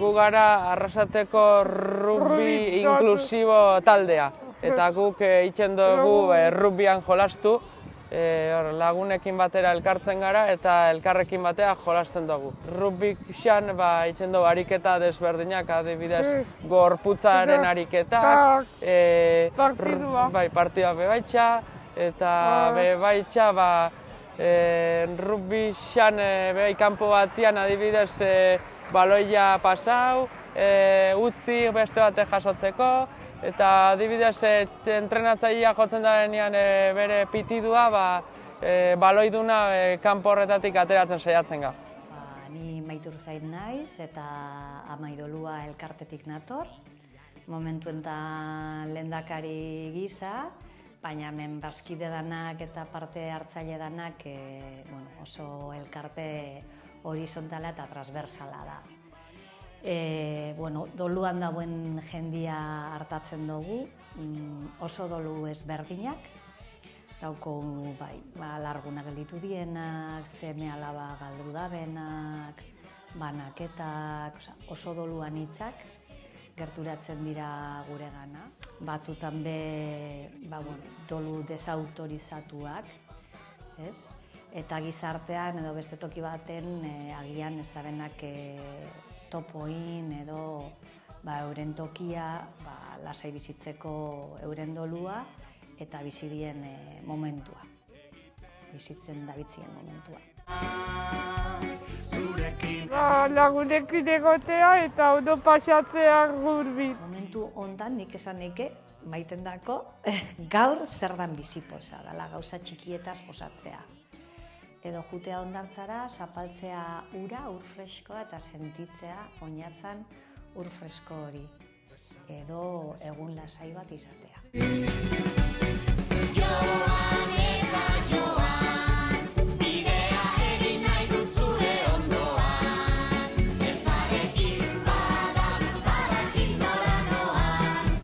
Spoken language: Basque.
gu gara Arrasateko rugby inklusibo taldea. Eta guk egiten dugu rugbyan jolastu, lagunekin batera elkartzen gara eta elkarrekin batera jolasten dugu. Rugbyan egiten dugu ariketa desberdinak, adibidez gorputzaren ariketak, partidua bebaitxa, eta bebaitxa rugbyan kanpo batian adibidez baloia pasau, utzi beste bate jasotzeko, eta adibidez entrenatzailea jotzen denean bere pitidua baloiduna kanpo horretatik ateratzen saiatzen ga. Ni Maitur Zain naiz eta Amaidolua elkartetik nator. Momentu enta lehendakari gisa, baina hemen bazkide danak eta parte hartzaile danak oso elkarte horizontala eta transversala da. Doluan dagoen jendia hartatzen dugu, oso dolu ezberdinak. Daukogu largunak gelditu dienak, seme alaba galdu dabenak, banaketak, oso doluan hitzak gerturatzen dira guregana. Batzutan dolu desautorizatuak, eta gizartean edo beste toki baten agian ez dabenak topoin edo euren tokia lasai bizitzeko euren dolua eta bizidien momentua, bizitzen dabitzien momentua. Lagunekin egotea eta ondo pasatzea gurbin. Momentu hontan nik esan neke maiten dako gaur zer dan bizipoza, dala gauza txikietaz posatzea. Edo jutea hondartzara, zapaltzea ura, ur freskoa eta sentitzea oinatzan ur fresko hori. Edo egun lasai bat izatea.